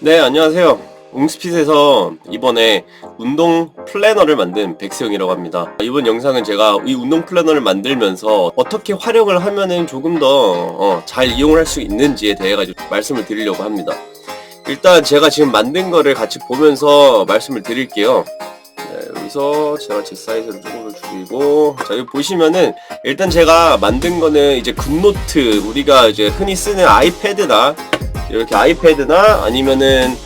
네, 안녕하세요. 웅스핏에서 이번에 운동 플래너를 만든 백수영이라고 합니다. 이번 영상은 제가 이 운동 플래너를 만들면서 어떻게 활용을 하면은 조금 더 잘 이용을 할 수 있는지에 대해 가지고 말씀을 드리려고 합니다. 일단 제가 지금 만든 거를 같이 보면서 말씀을 드릴게요. 네, 여기서 제가 제 사이즈를 조금 더 줄이고, 자, 여기 보시면은 일단 제가 만든 거는 이제 굿노트, 우리가 이제 흔히 쓰는 아이패드나 이렇게 아니면은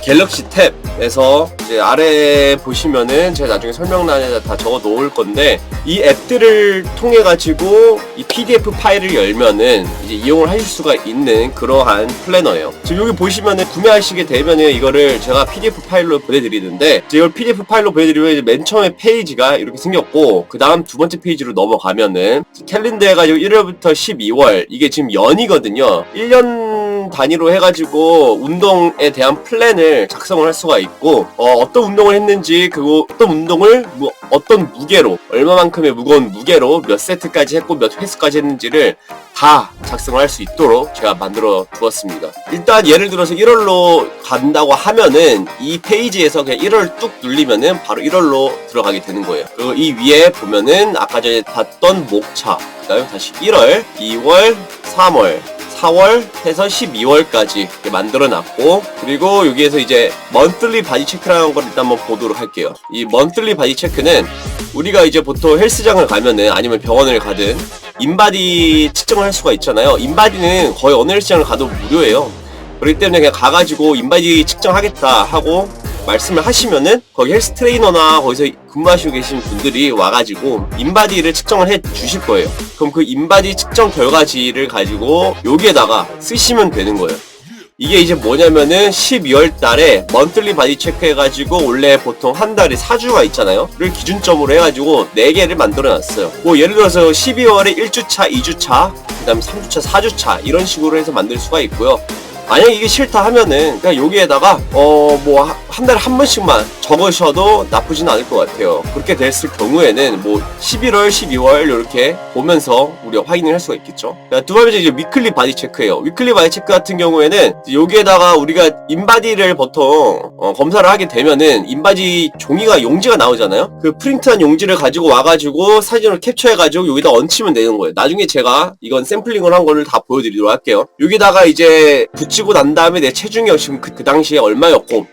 갤럭시 탭에서 이제 아래 보시면은 제가 나중에 설명란에 다 적어 놓을 건데, 이 앱들을 통해 가지고 이 PDF 파일을 열면은 이제 이용을 하실 수가 있는 그러한 플래너예요. 지금 여기 보시면은 구매하시게 되면은 이거를 제가 PDF 파일로 보내드리는데, 이걸 PDF 파일로 보내드리면 이제 맨 처음에 페이지가 이렇게 생겼고, 그 다음 두 번째 페이지로 넘어가면은 캘린더 해가지고 1월부터 12월, 이게 지금 연이거든요. 1년 단위로 해가지고 운동에 대한 플랜을 작성을 할 수가 있고, 어떤 운동을 했는지, 그리고 어떤 운동을 어떤 무게로, 얼마만큼의 무거운 무게로 몇 세트까지 했고 몇 횟수까지 했는지를 다 작성을 할 수 있도록 제가 만들어 두었습니다. 일단 예를 들어서 1월로 간다고 하면은 이 페이지에서 그냥 1월 뚝 누르면은 바로 1월로 들어가게 되는 거예요. 그리고 이 위에 보면은 아까 전에 봤던 목차, 그 다음에 다시 1월, 2월, 3월, 4월 해서 12월까지 이렇게 만들어 놨고, 그리고 여기에서 이제 monthly body check라는 걸 일단 한번 보도록 할게요. 이 monthly body check는 우리가 이제 보통 헬스장을 가면은, 아니면 병원을 가든 인바디 측정을 할 수가 있잖아요. 인바디는 거의 어느 헬스장을 가도 무료예요. 그렇기 때문에 그냥 가가지고 인바디 측정하겠다 하고 말씀을 하시면은 거기 헬스 트레이너나 거기서 근무하시고 계신 분들이 와가지고 인바디를 측정을 해 주실 거예요. 그럼 그 인바디 측정 결과지를 가지고 여기에다가 쓰시면 되는 거예요. 이게 이제 뭐냐면은 12월 달에 먼틀리 바디 체크 해가지고, 원래 보통 한 달에 4주가 있잖아요. 를 기준점으로 해가지고 4개를 만들어 놨어요. 뭐 예를 들어서 12월에 1주차, 2주차, 그 다음에 3주차, 4주차 이런 식으로 해서 만들 수가 있고요. 만약 이게 싫다 하면은 그냥 여기에다가 뭐 한 달에 한 번씩만 적으셔도 나쁘진 않을 것 같아요. 그렇게 됐을 경우에는 뭐 11월, 12월 이렇게 보면서 우리가 확인을 할 수가 있겠죠. 두 번째 이제 위클리 바디 체크예요. 위클리 바디 체크 같은 경우에는 여기에다가 우리가 인바디를 보통 검사를 하게 되면은 인바디 종이가, 용지가 나오잖아요. 그 프린트한 용지를 가지고 와가지고 사진을 캡처해가지고 여기다 얹히면 되는 거예요. 나중에 제가 이건 샘플링을 한 거를 다 보여드리도록 할게요. 여기다가 이제 붙이고 난 다음에 내 체중이 지금 그 당시에 얼마였고,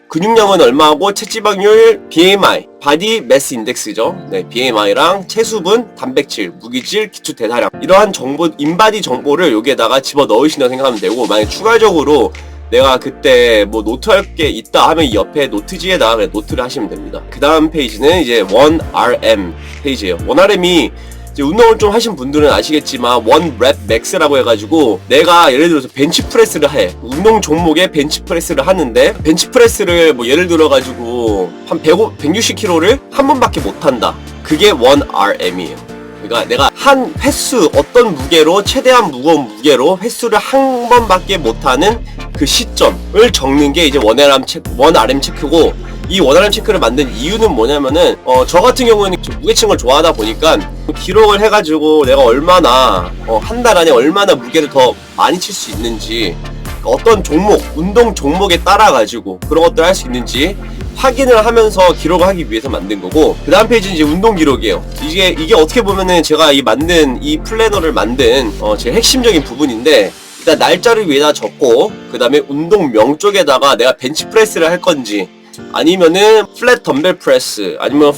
근육량은 얼마고, 체지방률, BMI, 바디 매스 인덱스죠. 네, BMI랑 체수분, 단백질, 무기질, 기초 대사량, 이러한 정보, 인바디 정보를 여기에다가 집어 넣으신다고 생각하면 되고, 만약 추가적으로 내가 그때 뭐 노트할 게 있다 하면 이 옆에 노트지에다가 그냥 노트를 하시면 됩니다. 그 다음 페이지는 이제 1RM 페이지예요. 1RM이 이제 운동을 좀 하신 분들은 아시겠지만 1랩 맥스라고 해가지고, 내가 예를 들어서 벤치프레스를 해, 운동 종목에 벤치프레스를 하는데, 벤치프레스를 뭐 예를 들어가지고 한 160kg를 한 번밖에 못한다. 그게 1RM이에요. 그러니까 내가 한 횟수, 어떤 무게로, 최대한 무거운 무게로 횟수를 한 번밖에 못하는 그 시점을 적는 게 이제 1RM 체크고, 이 1RM 체크를 만든 이유는 뭐냐면은 저 같은 경우는 무게칭을 걸 좋아하다 보니까 기록을 해가지고 내가 얼마나 한 달 안에 얼마나 무게를 더 많이 칠 수 있는지, 어떤 종목, 운동 종목에 따라 가지고 그런 것들을 할 수 있는지 확인을 하면서 기록을 하기 위해서 만든 거고, 그 다음 페이지는 이제 운동 기록이에요. 이게 어떻게 보면은 제가 이 플래너를 만든 제일 핵심적인 부분인데, 일단 날짜를 위에다 적고, 그 다음에 운동명 쪽에다가 내가 벤치프레스를 할 건지, 아니면은 플랫 덤벨 프레스, 아니면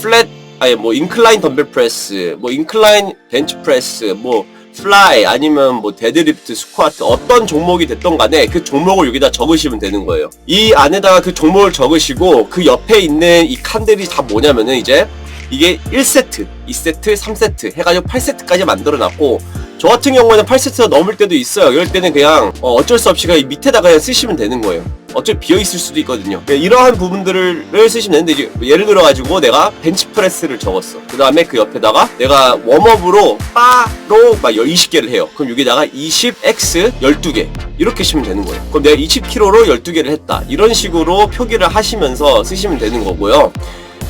인클라인 덤벨 프레스, 뭐 인클라인 벤치 프레스, 뭐 플라이, 아니면 뭐 데드리프트, 스쿼트, 어떤 종목이 됐던 간에 그 종목을 여기다 적으시면 되는 거예요. 이 안에다가 그 종목을 적으시고, 그 옆에 있는 이 칸들이 다 뭐냐면은 이제 이게 1세트, 2세트, 3세트 해가지고 8세트까지 만들어 놨고, 저 같은 경우에는 8세트가 넘을 때도 있어요. 이럴 때는 그냥 어쩔 수 없이 그냥 밑에다가 그냥 쓰시면 되는 거예요. 어차피 비어있을 수도 있거든요. 이러한 부분들을 쓰시면 되는데, 이제 예를 들어가지고 내가 벤치프레스를 적었어. 그 다음에 그 옆에다가 내가 웜업으로 바로 막 20개를 해요. 그럼 여기다가 20x 12개 이렇게 쓰시면 되는 거예요. 그럼 내가 20kg로 12개를 했다, 이런 식으로 표기를 하시면서 쓰시면 되는 거고요.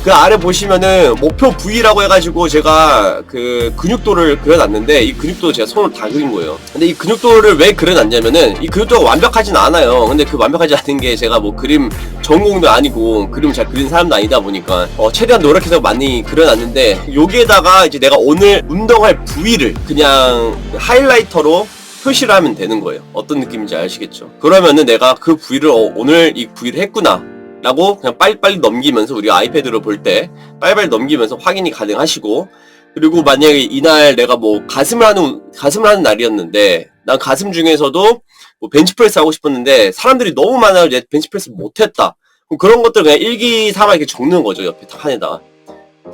그 아래 보시면은 목표 부위라고 해가지고 제가 그 근육도를 그려놨는데 이 근육도 제가 손으로 다 그린 거예요. 근데 이 근육도를 왜 그려놨냐면은 이 근육도가 완벽하진 않아요. 근데 그 완벽하지 않은 게 제가 뭐 그림 전공도 아니고 그림을 잘 그리는 사람도 아니다 보니까 최대한 노력해서 많이 그려놨는데 여기에다가 이제 내가 오늘 운동할 부위를 그냥 하이라이터로 표시를 하면 되는 거예요. 어떤 느낌인지 아시겠죠? 그러면은 내가 그 부위를 오늘 이 부위를 했구나 라고 그냥 빨리빨리 넘기면서 우리가 아이패드로 볼 때 빨리빨리 넘기면서 확인이 가능하시고, 그리고 만약에 이날 내가 뭐 가슴을 하는 날이었는데 난 가슴 중에서도 뭐 벤치프레스 하고 싶었는데 사람들이 너무 많아서 내 벤치프레스 못했다. 그런 것들 그냥 일기삼아 이렇게 적는 거죠. 옆에 딱 칸에다가.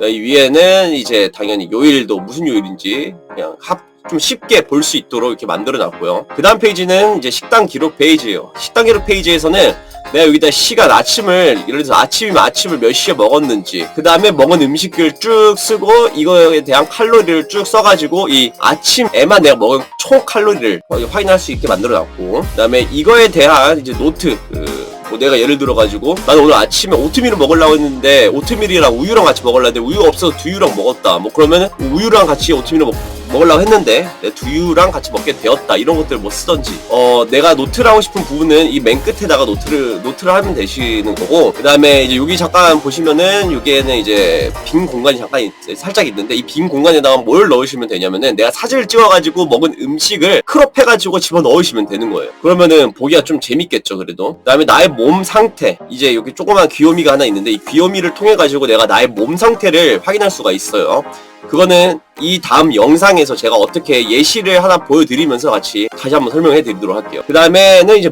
이 위에는 이제 당연히 요일도 무슨 요일인지 그냥 좀 쉽게 볼 수 있도록 이렇게 만들어 놨고요. 그 다음 페이지는 이제 식단 기록 페이지예요. 식단 기록 페이지에서는 내가 여기다 시간, 예를 들어서 아침이면 아침을 몇 시에 먹었는지, 그 다음에 먹은 음식을 쭉 쓰고 이거에 대한 칼로리를 쭉 써가지고 이 아침에만 내가 먹은 총 칼로리를 확인할 수 있게 만들어 놨고, 그 다음에 이거에 대한 이제 노트, 뭐 내가 예를 들어가지고 나는 오늘 아침에 오트밀을 먹으려고 했는데 오트밀이랑 우유랑 같이 먹으려고 했는데 우유가 없어서 두유랑 먹었다. 뭐 그러면은 우유랑 같이 오트밀을 먹으려고 했는데 두유랑 같이 먹게 되었다. 이런 것들 뭐 쓰던지, 내가 노트를 하고 싶은 부분은 이 맨 끝에다가 노트를 하면 되시는 거고, 그 다음에 이제 여기 잠깐 보시면은 여기에는 이제 빈 공간이 잠깐 살짝 있는데 이 빈 공간에다가 뭘 넣으시면 되냐면은 내가 사진을 찍어가지고 먹은 음식을 크롭해가지고 집어 넣으시면 되는 거예요. 그러면은 보기가 좀 재밌겠죠. 그래도 그 다음에 나의 몸 상태, 이제 여기 조그만 귀요미가 하나 있는데 이 귀요미를 통해 가지고 내가 나의 몸 상태를 확인할 수가 있어요. 그거는 이 다음 영상에서 제가 어떻게 예시를 하나 보여드리면서 다시 한번 설명해 드리도록 할게요. 그 다음에는 이제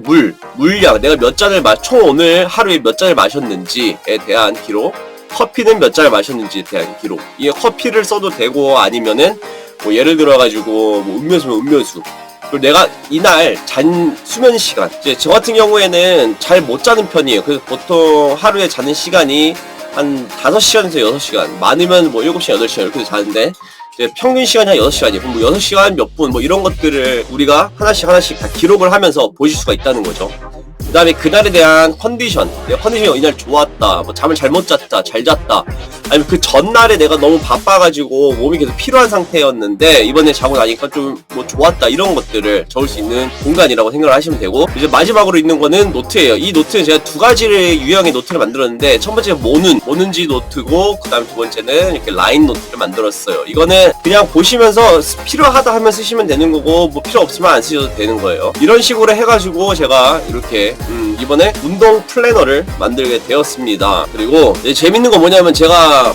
물량, 내가 몇 잔을 총 오늘 하루에 몇 잔을 마셨는지에 대한 기록, 커피는 몇 잔을 마셨는지에 대한 기록. 이 커피를 써도 되고 아니면은 뭐 예를 들어 가지고 뭐 음료수면 음료수, 그리고 내가 이날 잔 수면 시간, 이제 저 같은 경우에는 잘 못 자는 편이에요. 그래서 보통 하루에 자는 시간이 한 5시간에서 6시간, 많으면 뭐 7시간, 8시간 이렇게 자는데 이제 평균 시간이 한 6시간이에요. 그럼 뭐 6시간 몇 분 뭐 이런 것들을 우리가 하나씩 다 기록을 하면서 보실 수가 있다는 거죠. 그 다음에 그날에 대한 컨디션, 내가 컨디션이 이날 좋았다, 뭐 잠을 잘못 잤다, 잘 잤다, 아니면 그 전날에 내가 너무 바빠가지고 몸이 계속 피로한 상태였는데 이번에 자고 나니까 좀 뭐 좋았다, 이런 것들을 적을 수 있는 공간이라고 생각을 하시면 되고, 이제 마지막으로 있는 거는 노트예요. 이 노트는 제가 두 가지의 유형의 노트를 만들었는데 첫 번째는 모는지 노트고, 그 다음 두 번째는 이렇게 라인 노트를 만들었어요. 이거는 그냥 보시면서 필요하다 하면 쓰시면 되는 거고 뭐 필요 없으면 안 쓰셔도 되는 거예요. 이런 식으로 해가지고 제가 이렇게 이번에 운동 플래너를 만들게 되었습니다. 그리고 이제 재밌는 건 뭐냐면 제가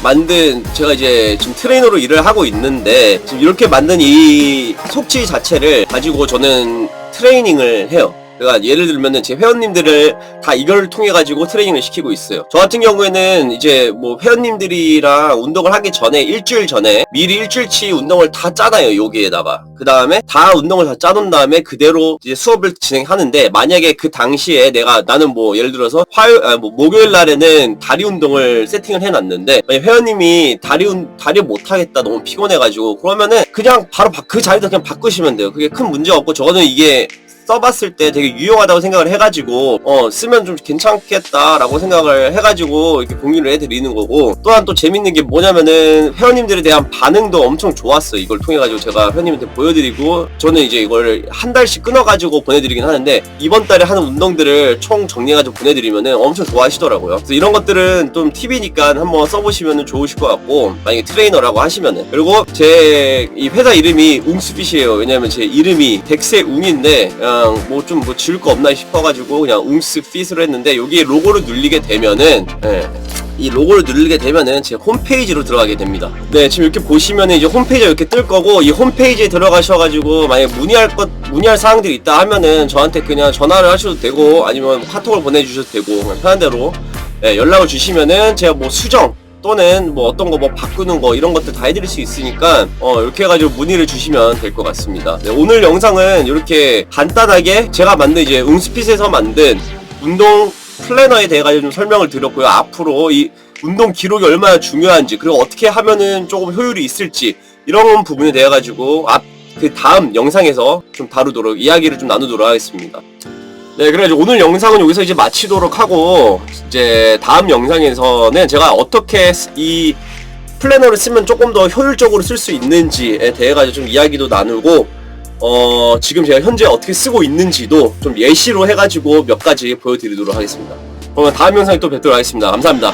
이제 지금 트레이너로 일을 하고 있는데 지금 이렇게 만든 이 속지 자체를 가지고 저는 트레이닝을 해요. 그러니까 예를 들면은 제 회원님들을 다 이걸 통해 가지고 트레이닝을 시키고 있어요. 저 같은 경우에는 이제 뭐 회원님들이랑 운동을 하기 전에 일주일 전에 미리 일주일치 운동을 다 짜놔요. 여기에다가 그 다음에 다 운동을 다 짜놓은 다음에 그대로 이제 수업을 진행하는데, 만약에 그 당시에 나는 뭐 예를 들어서 목요일 날에는 다리 운동을 세팅을 해놨는데 만약 회원님이 다리 못하겠다, 너무 피곤해가지고, 그러면은 그냥 바로 그 자리도 그냥 바꾸시면 돼요. 그게 큰 문제가 없고, 저는 이게 써봤을 때 되게 유용하다고 생각을 해가지고 쓰면 좀 괜찮겠다라고 생각을 해가지고 이렇게 공유를 해드리는 거고, 또한 또 재밌는 게 뭐냐면은 회원님들에 대한 반응도 엄청 좋았어요. 이걸 통해가지고 제가 회원님한테 보여드리고, 저는 이제 이걸 한 달씩 끊어가지고 보내드리긴 하는데 이번 달에 하는 운동들을 총 정리해가지고 보내드리면은 엄청 좋아하시더라고요. 그래서 이런 것들은 좀 팁이니까 한번 써보시면 좋으실 것 같고, 만약에 트레이너라고 하시면은. 그리고 제 이 회사 이름이 웅스핏이에요. 왜냐면 제 이름이 덱스의 웅인데 뭐 지을 거 없나 싶어가지고 그냥 웅스핏으로 했는데, 여기 로고를 누르게 되면은 이 로고를 누르게 되면은 제 홈페이지로 들어가게 됩니다. 네, 지금 이렇게 보시면은 이제 홈페이지가 이렇게 뜰 거고, 이 홈페이지에 들어가셔가지고 만약 문의할 사항들이 있다 하면은 저한테 그냥 전화를 하셔도 되고 아니면 카톡을 보내주셔도 되고, 그냥 편한 대로 연락을 주시면은 제가 뭐 수정 또는 뭐 어떤 거 뭐 바꾸는 거 이런 것들 다 해드릴 수 있으니까 이렇게 해가지고 문의를 주시면 될 것 같습니다. 네, 오늘 영상은 이렇게 간단하게 제가 만든 이제 웅스핏에서 만든 운동 플래너에 대해 가지고 좀 설명을 드렸고요. 앞으로 이 운동 기록이 얼마나 중요한지, 그리고 어떻게 하면은 조금 효율이 있을지, 이런 부분에 대해 가지고 그 다음 영상에서 좀 다루도록, 이야기를 좀 나누도록 하겠습니다. 네, 그래가지고 오늘 영상은 여기서 이제 마치도록 하고, 이제 다음 영상에서는 제가 어떻게 이 플래너를 쓰면 조금 더 효율적으로 쓸 수 있는지에 대해 가지고 좀 이야기도 나누고, 지금 제가 현재 어떻게 쓰고 있는지도 좀 예시로 해가지고 몇 가지 보여드리도록 하겠습니다. 그러면 다음 영상에 또 뵙도록 하겠습니다. 감사합니다.